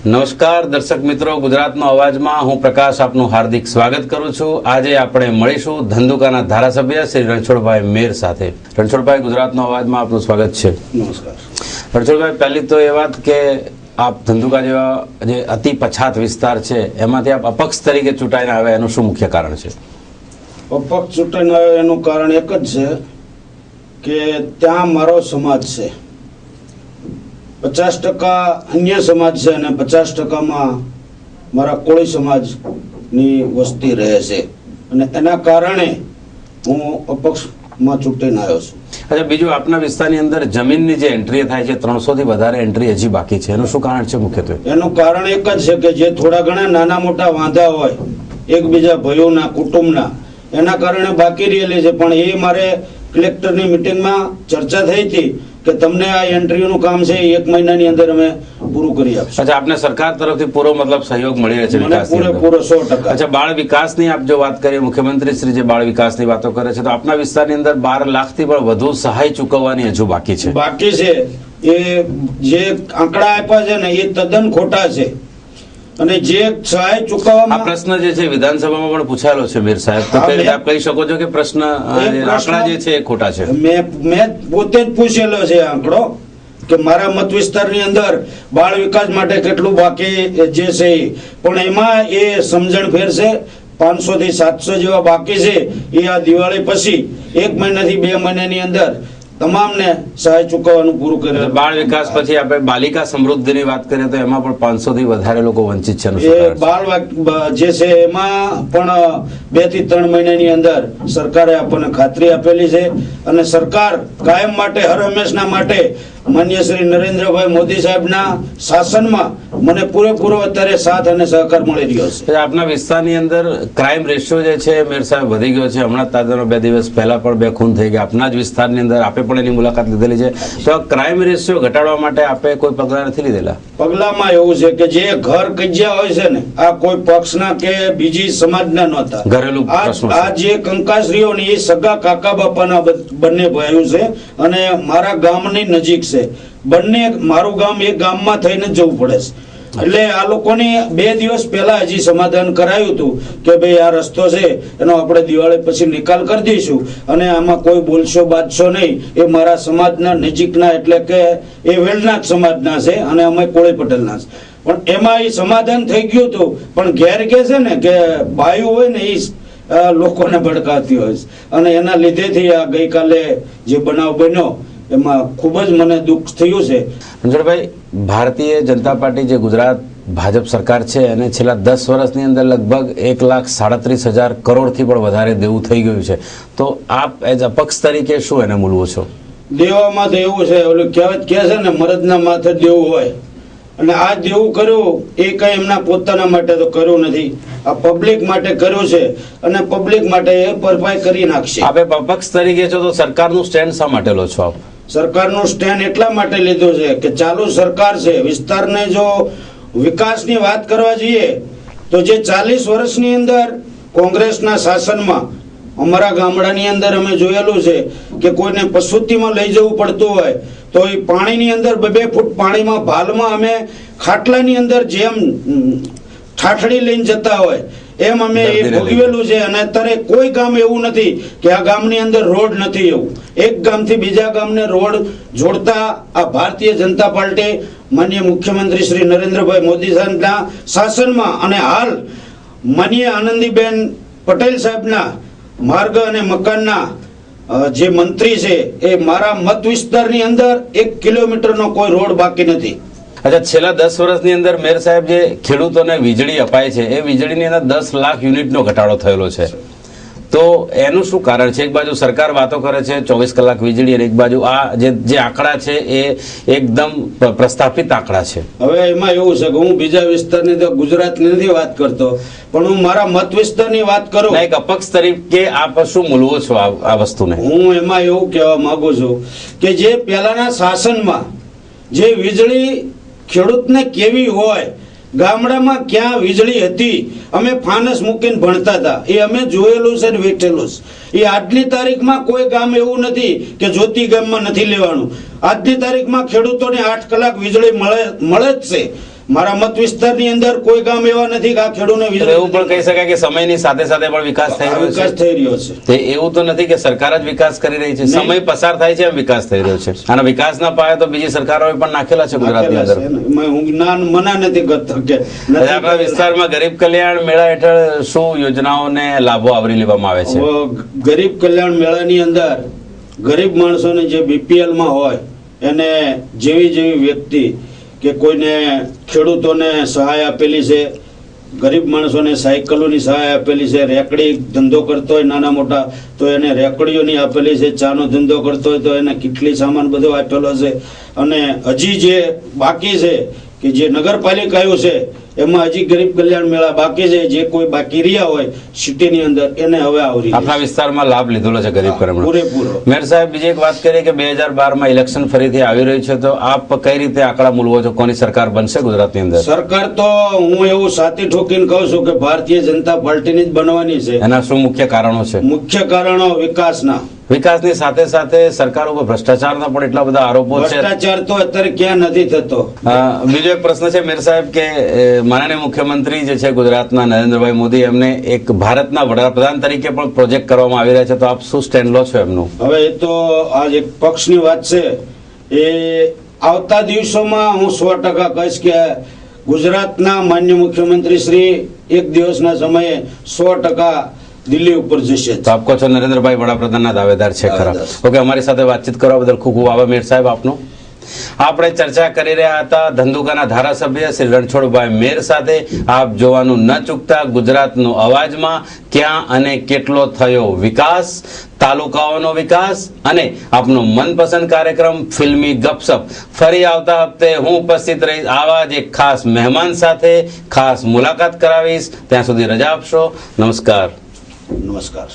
નમસ્કાર દર્શક મિત્રો, ગુજરાતનો અવાજમાં હું પ્રકાશ આપનું હાર્દિક સ્વાગત કરું છું। આજે આપણે મળીશું ધંધુકાના ધારાસભ્ય શ્રી રણછોડભાઈ મેર સાથે। રણછોડભાઈ, ગુજરાતનો અવાજમાં આપનું સ્વાગત છે। નમસ્કાર રણછોડભાઈ, પહેલી તો એ વાત કે આપ ધંધુકા જેવા જે અતિ પછાત વિસ્તાર છે એમાંથી આપ અપક્ષ તરીકે ચૂંટાઈને આવ્યા, એનું શું મુખ્ય કારણ છે? અપક્ષ ચૂંટાઈને આવ્યો એનું કારણ એક જ છે કે ત્યાં મારો સમાજ છે, 50% અન્ય સમાજ છે અને 50%માં મારા કોળી સમાજની વસ્તી રહે છે અને એના કારણે હું અપક્ષમાં ચૂંટીને આવ્યો છું। અચ્છા, બીજું આપના વિસ્તારની અંદર જમીનની જે એન્ટ્રી થાય છે 300 થી વધારે એન્ટ્રી હજી બાકી છે, એનું શું કારણ છે મુખ્યત્વે? એનું કારણ એક જ છે કે જે થોડા ઘણા નાના મોટા વાંધા હોય એકબીજા ભાઈઓના કુટુંબના, એના કારણે બાકી રહેલી છે। પણ એ મારે કલેક્ટરની મિટિંગમાં ચર્ચા થઈ હતી કે તમને આ એન્ટ્રીનું કામ છે 1 મહિનાની અંદર અમે પૂરું કરી આપશું। અચ્છા, આપને સરકાર તરફથી પૂરો મતલબ સહયોગ મળી રહે છે? મને પૂરેપૂરો 100%। અચ્છા, બાળ વિકાસની આપ જો વાત કરીએ, મુખ્યમંત્રી શ્રી જે બાળ વિકાસની વાતો કરે છે, તો આપના વિસ્તારની અંદર 12 લાખથી પણ વધુ સહાય ચૂકવવાની હજુ બાકી છે। બાકી છે એ જે આંકડા આપ્યા છે ને એ તદ્દન ખોટા છે અને જે સહાય ચૂકવવામાં આ પ્રશ્ન જે છે વિધાનસભામાં પણ પૂછાયેલો છે મેર સાહેબ, તો તે આપ કહી શકો છો કે પ્રશ્ન આંકડા જે છે એ ખોટા છે? મેં પોતે જ પૂછેલો છે આંકડો કે મારા મત વિસ્તારની અંદર બાળ વિકાસ માટે કેટલું બાકી જે છે, પણ એમાં એ સમજણ ફેર છે। 500 થી 700 જેવા બાકી છે એ આ દિવાળી પછી 1 મહિનાથી 2 મહિનાની અંદર તમામને સહાય ચૂકવવાનું પૂરું કરે। બાળ વિકાસ પછી આપણે બાલિકા સમૃદ્ધિની વાત કરીએ તો એમાં પણ 500 થી વધારે લોકો વંચિત છે। એ બાળ જે છે એમાં પણ 2 થી 3 મહિનાની અંદર સરકારે આપણને ખાતરી આપેલી છે અને સરકાર કાયમ માટે હર હંમેશના માટે માન્ય શ્રી નરેન્દ્રભાઈ મોદી સાહેબના શાસનમાં મને પૂરેપૂરો અત્યારે સાથ અને સહકાર મળી રહ્યો છે। આપના વિસ્તારની અંદર ક્રાઇમ રેશિયો જે છે મેર સાહેબ વધી ગયો છે। હમણાં તાજાનો 2 દિવસ પહેલા પણ 2 ખૂન થઈ ગયા આપના જ વિસ્તારની અંદર, આપે પણ એની મુલાકાત લીધેલી છે, તો ક્રાઇમ રેશિયો ઘટાડવા માટે આપે કોઈ પગલાં નથી લીધેલા? પગલામાં એવું છે કે જે ઘર કજિયા હોય છે ને, આ કોઈ પક્ષના કે બીજી સમાજના નહોતા, ઘરેલું આ જે કંકાસરીઓ ને એ સગા કાકા બાપાના બંને ભાઈઓ છે અને મારા ગામની નજીક છે। બંને મારું ગામ એક ગામમાં થઈને જવું પડે છે, એટલે આ લોકોને 2 દિવસ પહેલા હજી સમાધાન કરાયું હતું કે ભાઈ આ રસ્તો છે એનો આપણે દિવાળી પછી નિકાલ કરી દઈશું અને આમાં કોઈ બોલશો બાજશો નહીં। એ મારા સમાજના નજીકના એટલે કે એ વેલનાથ સમાજના છે અને અમે કોળી પટેલના છે, પણ એમાં એ સમાધાન થઈ ગયું હતું। પણ ઘેર કે છે ને કે બાયું હોય ને એ લોકોને ભડકાતી હોય છે અને એના લીધેથી આ ગઈકાલે જે બનાવ બન્યો એમાં ખૂબ જ મને દુઃખ થયું છે। રણછોડભાઈ, ભારતીય જનતા પાર્ટી જે ગુજરાત ભાજપ સરકાર છે એને છેલ્લા 10 વર્ષની અંદર લગભગ 1,37,000 કરોડથી પણ વધારે દેવું થઈ ગયું છે, તો આપ એઝ અપક્ષ તરીકે શું એને મૂલવો છો? દેવામાં તો એવું છે, ઓલું કહેવત કહે છે ને મરદના માથે દેવું હોય, અને આ દેવું કર્યું એ કઈ એમના પોતાના માટે તો કર્યું નથી, આ પબ્લિક માટે કર્યું છે અને પબ્લિક માટે એ ભરપાઈ કરી નાખશે। આપે અપક્ષ તરીકે છો તો સરકારનું સ્ટેન્ડ શા માટે લો છો આપ? સરકારનું સ્ટેન્ડ એટલા માટે લીધું છે કે ચાલુ સરકાર છે, વિસ્તારને જો વિકાસની વાત કરવા જઈએ તો જે 40 વર્ષની અંદર કોંગ્રેસના શાસનમાં અમારા ગામડાની અંદર અમે જોયેલું છે કે કોઈને પશુતીમાં લઈ જવું પડતું હોય તો એ પાણીની અંદર 2 ફૂટ પાણીમાં ભાલમાં અમે ખાટલાની અંદર જેમ ઠાઠડી લઈને જતા હોય એમ અમે એ ભોગવેલું છે। અને અત્યારે કોઈ ગામ એવું નથી કે આ ગામની અંદર રોડ નથી, એવું એક ગામથી બીજા ગામને રોડ જોડતા આ ભારતીય જનતા પાર્ટી માનનીય મુખ્યમંત્રી શ્રી નરેન્દ્રભાઈ મોદી સાહેબના શાસનમાં અને હાલ માનનીય આનંદીબેન પટેલ સાહેબના માર્ગ અને મકાનના જે મંત્રી છે એ મારા મત વિસ્તારની અંદર 1 કિલોમીટરનો કોઈ રોડ બાકી નથી। અચ્છા, છેલ્લા 10 વર્ષની અંદર મેર સાહેબ જે ખેડૂતોને વીજળી અપાય છે એ વીજળીની અંદર 10 લાખ યુનિટનો ઘટાડો થયેલો છે, તો એનું શું કારણ છે? એક બાજુ સરકાર વાતો કરે છે 24 કલાક વીજળી અને એક બાજુ આ જે આંકડા છે એ એકદમ પ્રસ્થાપિત આંકડા છે। હવે એમાં એવું છે કે હું બીજા વિસ્તારની તો ગુજરાતની નથી વાત કરતો, પણ હું મારા મત વિસ્તારની વાત કરું, એક અપક્ષ તરીકે આપ શું મૂલવો છો આ વસ્તુને? હું એમાં એવું કહેવા માંગુ છું કે જે પહેલાના શાસનમાં જે વીજળી ખેડૂતને કેવી હોય, ગામડામાં ક્યાં વીજળી હતી, અમે ફાનસ મૂકીને ભણતા હતા, એ અમે જોયેલું છે ને વેઠેલું છે। એ આજની તારીખમાં કોઈ ગામ એવું નથી કે જ્યોતિ ગામમાં નથી લેવાનું। આજની તારીખમાં ખેડૂતોને 8 કલાક વીજળી મળે જ છે। મારા મત વિસ્તારની અંદર કોઈ ગામ એવા નથી કે આ ખેડૂતને તો વીજળી એવું પણ કહી શકાય કે સમયની સાથે સાથે પણ વિકાસ થઈ રહ્યો વિકાસ છે. થઈ રહ્યો છે. તે એવું તો નથી કે સરકાર જ વિકાસ કરી રહી છે, સમય પસાર થાય છે એમ વિકાસ થઈ રહ્યો છે. અને વિકાસના પાયા તો બીજી સરકારોએ પણ નાખેલા છે ગુજરાતની અંદર. નાખેલા છે ને. હું મના નથી કરતો કે નથી આપણા કરેલા. વિસ્તારમાં ગરીબ કલ્યાણ મેળા હેઠળ શું યોજનાઓને લાભો આવરી લેવામાં આવે છે? ગરીબ કલ્યાણ મેળાની અંદર ગરીબ માણસોને જે BPL માં હોય એને જેવી વ્યક્તિ કે કોઈને ખેડૂતોને સહાય આપેલી છે, ગરીબ માણસોને સાયકલોની સહાય આપેલી છે, રેકડી ધંધો કરતો હોય નાના મોટા તો એને રેકડીઓની આપેલી છે, ચાનો ધંધો કરતો હોય તો એને કેટલી સામાન બધો આપેલો છે. અને હજી જે બાકી છે કે જે નગરપાલિકાઓ છે એમાં હજી ગરીબ કલ્યાણ મેળા બાકી છે. જે કોઈ બાકી રહ્યા હોય સિટીની અંદર એને હવે આવરી લે. આપણા વિસ્તારમાં લાભ લીધેલો છે ગરીબ કલ્યાણ. પૂરેપૂરો. મેયર સાહેબ, બીજી એક વાત કરીએ કે 2012માં ઇલેક્શન ફરીથી આવી રહ્યું છે, તો આપ કઈ રીતે આંકડા મૂલવો છો? કોની સરકાર બનશે ગુજરાતની અંદર? સરકાર તો હું એવું સાથી ઠોકીને કહું છું કે ભારતીય જનતા પાર્ટીની જ બનવાની છે. એના શું મુખ્ય કારણો છે? મુખ્ય કારણો વિકાસના. વિકાસની સાથે સાથે સરકાર ઉપર ભ્રષ્ટાચારના પણ એટલા બધા આરોપો છે. ભ્રષ્ટાચાર તો અત્યારે ક્યાં નથી થતો. બીજો એક પ્રશ્ન છે મેયર સાહેબ કે માનનીય મુખ્યમંત્રી જે છે ગુજરાતના નરેન્દ્રભાઈ મોદી, એમને એક ભારતના વડાપ્રધાન તરીકે પણ પ્રોજેક્ટ કરવામાં આવી રહ્યા છે, તો આપ શું સ્ટેન્ડ લો છો એમનું? હવે એ તો આ એક પક્ષની વાત છે. એ આવતા દિવસોમાં હું 100% કહીશ કે ગુજરાતના માન્ય મુખ્યમંત્રી શ્રી એક દિવસના સમયે 100% દિલ્હી ઉપર જશે. તો આપ કહો છો નરેન્દ્રભાઈ વડાપ્રધાનના દાવેદાર છે ખરા? દાવેદાર. ઓકે, અમારી સાથે વાતચીત કરવા બદલ ખૂબ ખૂબ આભાર મેયર સાહેબ આપનો. આપણે ચર્ચા કરી રહ્યા હતા ધંધુકાના ધારાસભ્ય શ્રી રણછોડભાઈ મેર સાથે. આપ જોવાનું ન ચૂકતા ગુજરાતનો અવાજમાં ક્યાં અને કેટલો થયો વિકાસ, તાલુકાઓનો વિકાસ અને આપનો મનપસંદ કાર્યક્રમ ફિલ્મી ગપસપ. ફરી આવતા હપ્તે હું ઉપસ્થિત રહીશ આવા જ એક ખાસ મહેમાન સાથે, ખાસ મુલાકાત કરાવીશ. ત્યાં સુધી રજા આપશો. નમસ્કાર. નમસ્કાર.